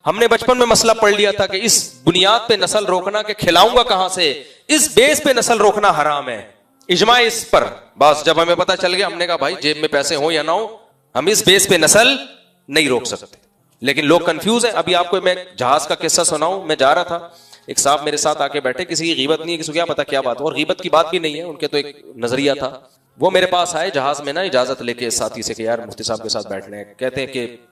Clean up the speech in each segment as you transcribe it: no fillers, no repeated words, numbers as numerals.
हमने बचपन में मसला पढ़ लिया था कि इस बुनियाद पे नस्ल रोकना कि खिलाऊंगा कहां से, इस बेस पे नस्ल रोकना हराम है। इजमा इस पर बस जब हमें पता चल गया, हमने कहा भाई जेब में पैसे हो या ना हो, हम इस बेस पे नस्ल नहीं रोक सकते। लेकिन लोग कंफ्यूज हैं। अभी आपको मैं जहाज का किस्सा सुनाऊं। मैं जा रहा था, एक साहब मेरे साथ आके बैठे, किसी की गीबत नहीं है, किसी को क्या पता क्या बात, और गीबत की बात भी नहीं है, उनके तो एक नजरिया था। वो मेरे पास आए जहाज में ना, इजाजत लेके साथी से कि यार मुफ्ती साहब के साथ बैठने हैं। कहते हैं कि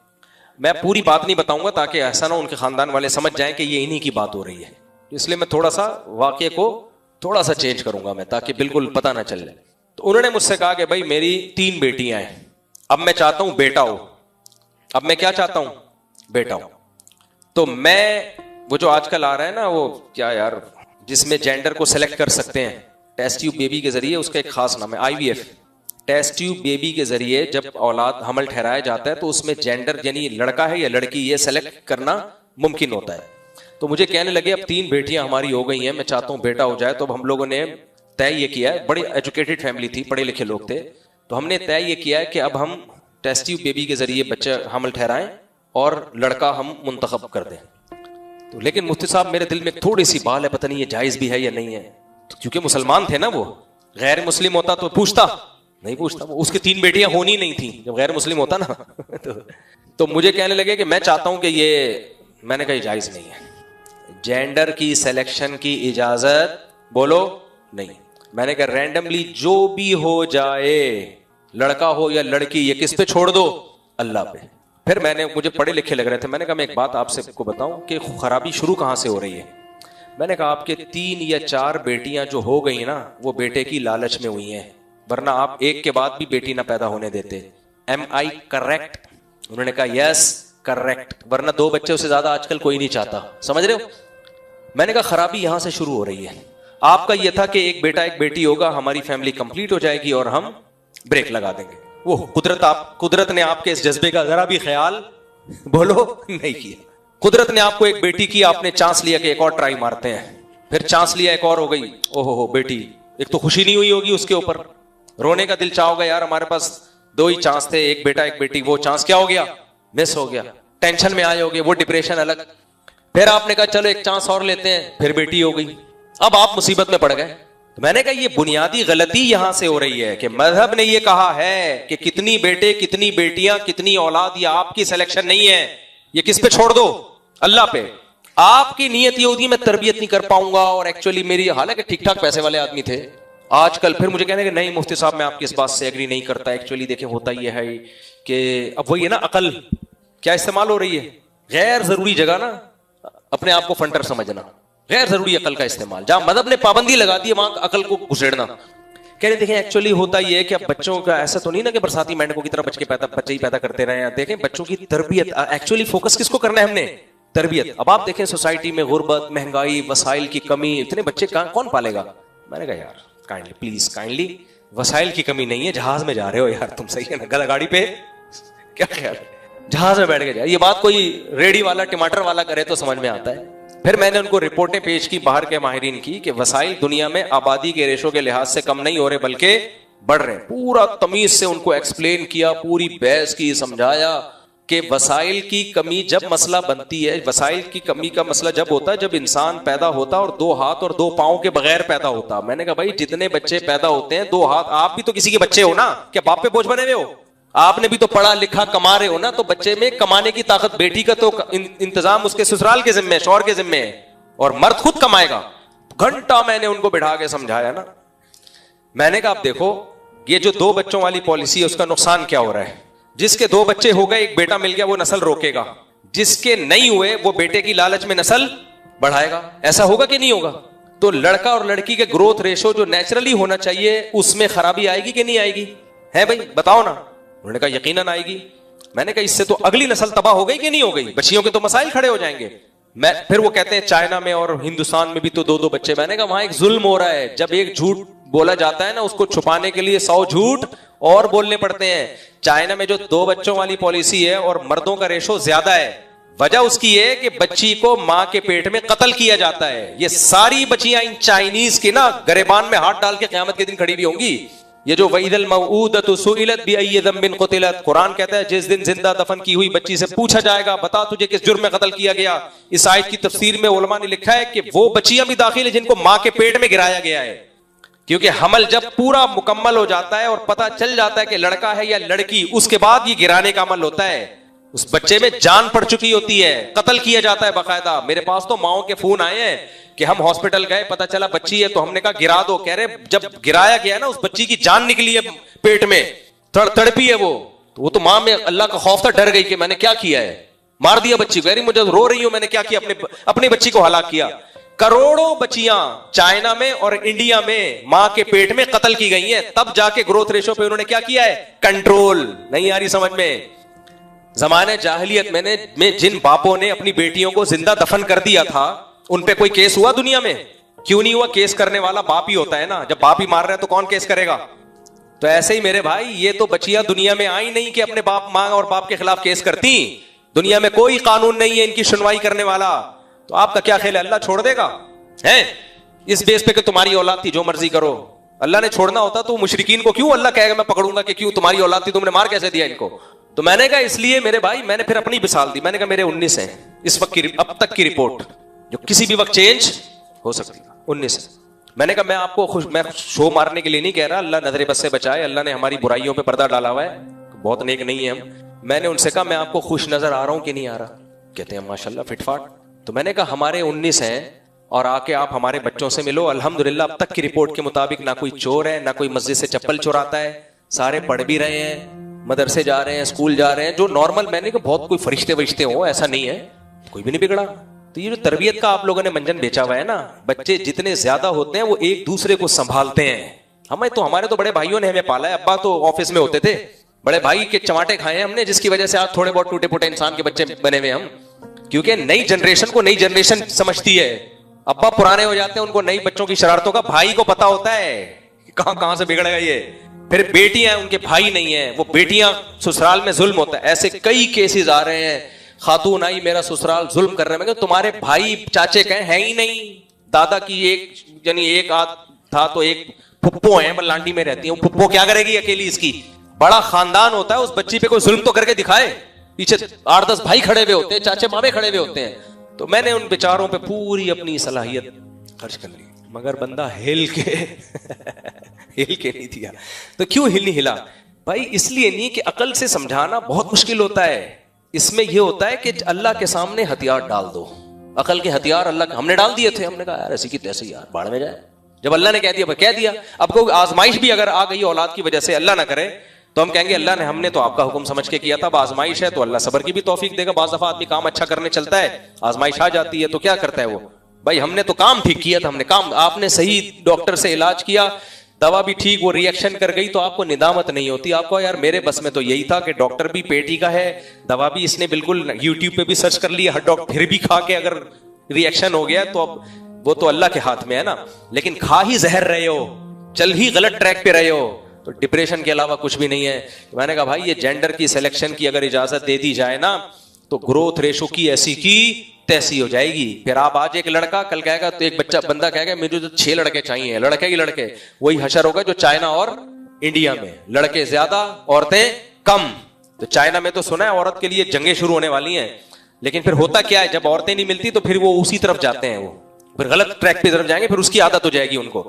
मैं पूरी बात नहीं बताऊंगा ताकि ऐसा ना उनके खानदान वाले समझ जाएं कि ये इन्हीं की बात हो रही है, इसलिए मैं थोड़ा सा वाकये को थोड़ा सा चेंज करूंगा मैं, ताकि बिल्कुल पता ना चले। तो उन्होंने मुझसे कहा कि भाई मेरी 3 बेटियां हैं, अब मैं चाहता हूं बेटा हो। अब मैं क्या चाहता हूं? बेटा हो। तो मैं वो जो आजकल आ रहा है ना, वो क्या यार, जिसमें जेंडर को सिलेक्ट कर सकते हैं टेस्ट ट्यूब बेबी के जरिए, उसका एक खास नाम है IVF। टेस्ट ट्यूब बेबी के जरिए जब औलाद हमल ठहराया जाता है तो उसमें जेंडर यानी लड़का है या लड़की ये सेलेक्ट करना मुमकिन होता है। तो मुझे कहने लगे अब 3 बेटियां हमारी हो गई हैं, मैं चाहता हूं बेटा हो जाए। तो अब हम लोगों ने तय ये किया है, बड़ी एजुकेटेड फैमिली थी, पढ़े लिखे लोग थे, तो हमने तय ये किया है कि अब हम टेस्ट ट्यूब बेबी के जरिए बच्चे हमल ठहराएं और लड़का हम मुंतखब कर दें। तो लेकिन मुफ्ती साहब मेरे दिल में थोड़ी सी बाल है, पता नहीं ये जायज भी है या नहीं है। तो क्योंकि मुसलमान थे ना, वो गैर मुस्लिम होता तो पूछता, नहीं पूछता। वो उसकी 3 बेटियां होनी नहीं थी जब गैर मुस्लिम होता ना। तो मुझे कहने लगे कि मैं चाहता हूं कि ये, मैंने कहा जायज नहीं है, जेंडर की सिलेक्शन की इजाजत बोलो नहीं। मैंने कहा रैंडमली जो भी हो जाए, लड़का हो या लड़की, ये किस पे छोड़ दो? अल्लाह पे। फिर मुझे पढ़े लिखे लग रहे थे, मैंने कहा मैं एक बात आपसे को बताऊं कि खराबी शुरू कहां से हो रही है। मैंने कहा आपके 3 या 4 बेटियां जो हो गई ना, वो बेटे की लालच में हुई हैं, वरना आप एक के बाद भी बेटी ना पैदा होने देते। Am I correct? उन्होंने कहा यस करेक्ट, वरना 2 बच्चे से ज्यादा आजकल कोई नहीं चाहता, समझ रहे हो। मैंने कहा खराबी यहां से शुरू हो रही है। आपका यह था कि एक बेटा एक बेटी होगा, हमारी फैमिली कंप्लीट हो जाएगी और हम ब्रेक लगा देंगे। वो कुदरत ने आपके इस जज्बे का जरा भी ख्याल बोलो नहीं किया। कुदरत ने आपको एक बेटी की, आपने चांस लिया कि एक और ट्राई मारते हैं, फिर चांस लिया एक और हो गई, ओहो बेटी। एक तो खुशी नहीं हुई होगी उसके ऊपर, रोने का दिल चाहोगा यार हमारे पास 2 ही चांस थे, एक बेटा एक बेटी, वो चांस क्या हो गया? मिस हो गया। टेंशन में आए होगे, वो डिप्रेशन अलग। फिर आपने कहा चलो एक चांस और लेते हैं, फिर बेटी हो गई, अब आप मुसीबत में पड़ गए। तो मैंने कहा ये बुनियादी गलती यहां से हो रही है कि मजहब ने ये कहा है कि कितनी बेटे कितनी बेटियां कितनी औलाद, ये आपकी सिलेक्शन नहीं है, ये किस पे छोड़ दो? अल्लाह पे। आपकी नीयत ये होती है मैं तरबियत नहीं कर पाऊंगा, और एक्चुअली मेरी, हालांकि ठीक ठाक पैसे वाले आदमी थे आजकल। फिर मुझे कहने कि नहीं मुफ्ती साहब मैं आपकी इस बात से एग्री नहीं करता, एक्चुअली देखें होता यह है कि अब वही है ना, अकल क्या इस्तेमाल हो रही है, गैर जरूरी जगह ना अपने आप को फंटर समझना, गैर जरूरी अकल का इस्तेमाल। जहां मदद ने पाबंदी लगा दी है वहां अकल को घुसेड़ना। कह रहे देखें एक्चुअली होता यह है कि अब बच्चों का ऐसा तो नहीं ना कि बरसाती मेंढकों की तरह बच्चे ही पैदा करते रहे। देखें बच्चों की तरबियत, एक्चुअली फोकस किसको करना है हमने? तरबियत। अब आप देखें सोसाइटी में गुर्बत, महंगाई, वसाइल की कमी, इतने बच्चे कौन पालेगा? मैंने कहा यार काइंडली प्लीज काइंडली, वसाइल की कमी नहीं है, जहाज में जा रहे हो यार तुम, सही है ना, गाड़ी पे क्या ख्याल, जहाज में बैठ के जाए। ये बात कोई रेडी वाला टमाटर वाला करे तो समझ में आता है। फिर मैंने उनको रिपोर्टें पेश की बाहर के माहिरीन की कि वसाइल दुनिया में आबादी के रेशो के लिहाज से कम नहीं हो रहे बल्कि बढ़ रहे। पूरा तमीज से उनको एक्सप्लेन किया, पूरी बहस की, समझाया कि वसाइल की कमी जब मसला बनती है, वसाइल की कमी का मसला जब होता है जब इंसान पैदा होता और 2 हाथ और 2 पांव के बगैर पैदा होता। मैंने कहा भाई जितने बच्चे पैदा होते हैं 2 हाथ, आप भी तो किसी के बच्चे हो ना, क्या बाप पे बोझ बने हुए हो? आपने भी तो पढ़ा लिखा कमा रहे हो ना, तो बच्चे में कमाने की ताकत, बेटी का तो इंतजाम उसके ससुराल के जिम्मे, शौहर के जिम्मे है, और मर्द खुद कमाएगा। घंटा मैंने उनको बिठा के समझाया ना। मैंने कहा आप देखो ये जो 2 बच्चों वाली पॉलिसी है उसका नुकसान क्या हो रहा है। जिसके 2 बच्चे हो गए, एक बेटा मिल गया, वो नस्ल रोकेगा, जिसके नहीं हुए वो बेटे की लालच में नस्ल बढ़ाएगा। ऐसा होगा कि नहीं होगा? तो लड़का और लड़की के ग्रोथ रेशो जो नेचुरली होना चाहिए उसमें खराबी आएगी कि नहीं आएगी? है भाई बताओ ना। उन्होंने कहा यकीनन आएगी। मैंने कहा इससे तो अगली नस्ल तबाह हो गई कि नहीं हो गई? बच्चियों के तो मसाइल खड़े हो जाएंगे। फिर वो कहते हैं चाइना में और हिंदुस्तान में भी तो 2-2 बच्चे। मैंने कहा वहां एक जुल्म हो रहा है, जब एक झूठ बोला जाता है ना, उसको छुपाने के लिए 100 झूठ और बोलने पड़ते हैं। चाइना में जो 2 बच्चों वाली पॉलिसी है और मर्दों का रेशो ज्यादा है, वजह उसकी है कि बच्ची को मां के पेट में कत्ल किया जाता है। ये सारी बच्चियां इन चाइनीज के ना गरेबान में हाथ डाल के क़यामत के दिन खड़ी भी होंगी। ये जो वईदल मऊदतु सुइलत बिअय्यि ज़म्बिन क़ुतिलत, कुरान कहता है जिस दिन जिंदा दफन की हुई बच्ची से पूछा जाएगा बता तुझे किस जुर्म में कत्ल किया गया। इस आयत की तफसीर में उलमा ने लिखा है कि वो बच्चियां भी दाखिल है जिनको मां के पेट में गिराया गया है, क्योंकि हमल जब पूरा मुकम्मल हो जाता है और पता चल जाता है कि लड़का है या लड़की, उसके बाद ये गिराने का अमल होता है। उस बच्चे में जान पड़ चुकी होती है, कत्ल किया जाता है बाकायदा। मेरे पास तो माओ के फोन आए हैं कि हम हॉस्पिटल गए, पता चला बच्ची है, तो हमने कहा गिरा दो। कह रहे जब गिराया गया ना उस बच्ची की जान निकली है पेट में, तड़पी है वो तो मां में अल्लाह का खौफ था, डर गई कि मैंने क्या किया है, मार दिया बच्ची को। मुझे रो रही हूं, मैंने क्या किया, अपनी बच्ची को हलाक किया। करोड़ों बच्चियां चाइना में और इंडिया में मां के पेट में कत्ल की गई हैं, तब जाके ग्रोथ रेशो पे उन्होंने क्या किया है, कंट्रोल। नहीं आ रही समझ में? जमाने जाहिलियत में जिन बापों ने अपनी बेटियों को जिंदा दफन कर दिया था, उन पे कोई केस हुआ दुनिया में? क्यों नहीं हुआ? केस करने वाला बाप ही होता है ना। जब बाप ही मार रहा है तो कौन केस करेगा? तो ऐसे ही मेरे भाई, ये तो बच्चियां दुनिया में आई नहीं कि अपने बाप मां और बाप के खिलाफ केस करती। दुनिया में कोई कानून नहीं है इनकी सुनवाई करने वाला। तो आपका क्या ख्याल है, अल्लाह छोड़ देगा? है इस बेस पे कि तुम्हारी औलाद थी, जो मर्जी करो। अल्लाह ने छोड़ना होता तो मुशरिकीन को क्यों अल्लाह कहेगा मैं पकड़ूंगा कि क्यों तुम्हारी औलाद थी, तुमने मार कैसे दिया इनको? तो मैंने कहा इसलिए मेरे भाई, मैंने फिर अपनी मिसाल दी। मैंने कहा मेरे 19 हैं इस वक्त की, अब तक की रिपोर्ट, जो किसी भी वक्त चेंज हो सकती है। 19 है। मैंने कहा मैं आपको मैं शो मारने के लिए नहीं कह रहा, अल्लाह नजरे बस से बचाए, अल्लाह ने हमारी बुराइयों पे पर्दा डाला हुआ है, बहुत नेक नहीं है हम। मैंने उनसे कहा मैं आपको खुश नजर आ रहा हूं कि नहीं आ रहा? कहते हैं माशाल्लाह फिटफाट। तो मैंने कहा हमारे 19 हैं और आके आप हमारे बच्चों से मिलो। अल्हम्दुलिल्लाह अब तक की रिपोर्ट के मुताबिक ना कोई चोर है, ना कोई मस्जिद से चप्पल चुराता है, सारे पढ़ भी रहे हैं, मदरसे जा रहे हैं, स्कूल जा रहे हैं, जो नॉर्मल। मैंने कहा बहुत कोई फरिश्ते वरिश्ते हो, ऐसा नहीं है, कोई भी नहीं बिगड़ा। तो ये जो तरबियत का आप लोगों ने मंजन बेचा हुआ है ना, बच्चे जितने ज्यादा होते हैं वो एक दूसरे को संभालते हैं। हमारे तो बड़े भाइयों ने हमें पाला है। अब्बा तो ऑफिस में होते थे, बड़े भाई के चमाटे खाए हैं हमने, जिसकी वजह से आज थोड़े बहुत टूटे फूटे इंसान के बच्चे बने हुए हम। क्योंकि नई जनरेशन को नई जनरेशन समझती है। अब्बा पुराने हो जाते हैं, उनको नई बच्चों की शरारतों का भाई को पता होता है कहां से बिगड़ेगा ये। फिर बेटियां उनके भाई नहीं है, वो बेटियां ससुराल में जुल्म होता है। ऐसे कई केसेस आ रहे हैं, खातून आई मेरा ससुराल जुल्म कर रहे हैं। तुम्हारे भाई चाचे कहें है ही नहीं, दादा की एक यानी एक आध था तो एक फुप्पो है लांडी में रहती है, वो फुप्पो क्या करेगी अकेली? इसकी बड़ा खानदान होता है, उस बच्ची पे कोई जुल्म तो करके दिखाए। पीछे 8-10 भाई खड़े हुए होते हैं, चाचे मामे खड़े हुए होते हैं। तो मैंने उन बेचारों पे पूरी अपनी सलाहियत खर्च कर ली, मगर बंदा हिल के हिल के नहीं दिया। तो क्यों हिल नहीं हिला भाई? इसलिए नहीं कि अकल से समझाना बहुत मुश्किल होता है। इसमें यह होता है कि अल्लाह के सामने हथियार डाल दो। अकल के हथियार अल्लाह हमने डाल दिए थे, हमने कहा यार ऐसी की तैसी, यार बाढ़ में जाए। जब अल्लाह ने कह दिया कह दिया। अब कोई आजमाइश भी अगर आ गई औलाद की वजह से, अल्लाह ना करे, तो हम कहेंगे अल्लाह ने, हमने तो आपका हुक्म समझ के किया था, अब आजमाइश है तो अल्लाह सबर की भी तौफीक देगा। बाज़ दफा आदमी काम अच्छा करने चलता है, आजमाइश आ जाती है, तो क्या करता है वो, भाई हमने तो काम ठीक किया था, हमने काम, आपने सही डॉक्टर से इलाज किया, दवा भी ठीक, वो रिएक्शन कर गई तो आपको निदामत नहीं होती। आपको यार मेरे बस में तो यही था कि डॉक्टर भी पेट ही का है, दवा भी इसने बिल्कुल यूट्यूब पे भी सर्च कर लिया, हर डॉक्टर फिर भी खा के अगर रिएक्शन हो गया तो अब वो तो अल्लाह के हाथ में है ना। लेकिन खा ही जहर रहे हो, चल ही गलत ट्रैक पे रहे हो, तो डिप्रेशन के अलावा कुछ भी नहीं है। तो मैंने कहा भाई ये जेंडर की सिलेक्शन की अगर इजाजत दे दी जाए ना, तो ग्रोथ रेशो की ऐसी की तैसी हो जाएगी। फिर आप आज एक लड़का, कल कहेगा तो एक बंदा कहेगा मुझे तो 6 लड़के चाहिए, लड़के ही लड़के। वही हशर होगा जो चाइना और इंडिया में, लड़के ज्यादा औरतें कम। तो चाइना में तो सुना है औरत के लिए जंगें शुरू होने वाली हैं, लेकिन फिर होता क्या है, जब औरतें नहीं मिलती तो फिर वो उसी तरफ जाते हैं, वो फिर गलत ट्रैक पे तरफ जाएंगे, फिर उसकी आदत हो जाएगी उनको।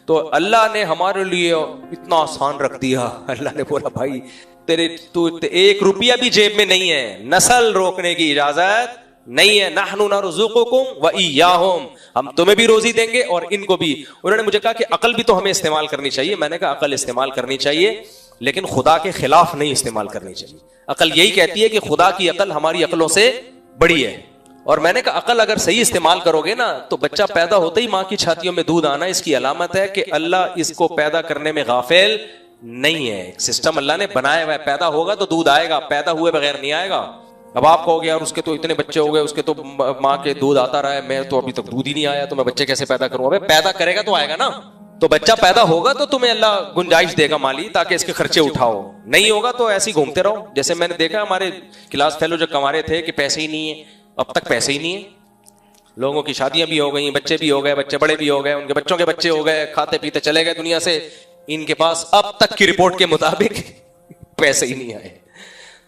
तो अल्लाह ने हमारे लिए इतना आसान रख दिया। अल्लाह ने बोला भाई तेरे तू 1 रुपया भी जेब में नहीं है, नस्ल रोकने की इजाजत नहीं है। नहनु नरज़ुकुकुम व इय्याहुम, हम तुम्हें भी रोजी देंगे और इनको भी। उन्होंने मुझे कहा कि अकल भी तो हमें इस्तेमाल करनी चाहिए। मैंने कहा अकल इस्तेमाल करनी चाहिए, लेकिन खुदा के खिलाफ नहीं इस्तेमाल करनी चाहिए। अकल यही कहती है कि खुदा की अकल हमारी अकलों से बड़ी है। और मैंने कहा अकल अगर सही इस्तेमाल करोगे ना, तो बच्चा पैदा होते ही माँ की छातियों में दूध आना इसकी अलामत है कि अल्लाह इसको पैदा करने में गाफिल नहीं है। सिस्टम अल्लाह ने बनाया हुआ है, पैदा होगा तो दूध आएगा, पैदा हुए बगैर नहीं आएगा। अब आप कहोगे यार उसके तो इतने बच्चे हो गए, उसके तो माँ के दूध आता रहा है, मैं तो अभी तक दूध ही नहीं आया, तो मैं बच्चे कैसे पैदा करूं? अबे पैदा करेगा तो आएगा ना। तो बच्चा पैदा होगा तो तुम्हें अल्लाह गुंजाइश देगा माली, ताकि इसके खर्चे उठाओ। नहीं होगा तो ऐसे ही घूमते रहो। जैसे मैंने देखा हमारे क्लास फेलो जो कमा रहे थे कि पैसे ही नहीं है, अब तक पैसे ही नहीं है। लोगों की शादियां भी हो गई, बच्चे भी हो गए, बच्चे बड़े भी हो गए, उनके बच्चों के बच्चे हो गए, खाते पीते चले गए दुनिया से। इनके पास अब तक की रिपोर्ट के मुताबिक पैसे ही नहीं आए।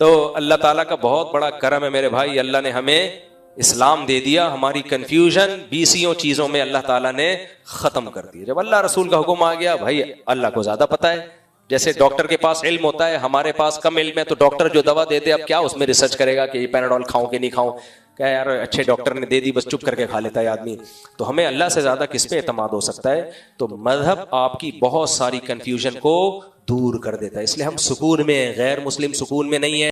तो अल्लाह ताला का बहुत बड़ा करम है मेरे भाई, अल्लाह ने हमें इस्लाम दे दिया, हमारी कंफ्यूजन 20 चीजों में अल्लाह ताला ने खत्म कर दी। जब अल्लाह रसूल का हुक्म आ गया, भाई अल्लाह को ज्यादा पता है। जैसे डॉक्टर के पास इल्म होता है, हमारे पास कम इल्म है, तो डॉक्टर जो दवा देते अब क्या उसमें रिसर्च करेगा कि पैराडोल खाऊं कि नहीं खाऊं, क्या यार अच्छे डॉक्टर ने दे दी बस चुप करके खा लेता है आदमी। तो हमें अल्लाह से ज्यादा किस पे एतमाद हो सकता है? तो मजहब आपकी बहुत सारी कंफ्यूजन को दूर कर देता है, इसलिए हम सुकून में, गैर मुस्लिम सुकून में नहीं है।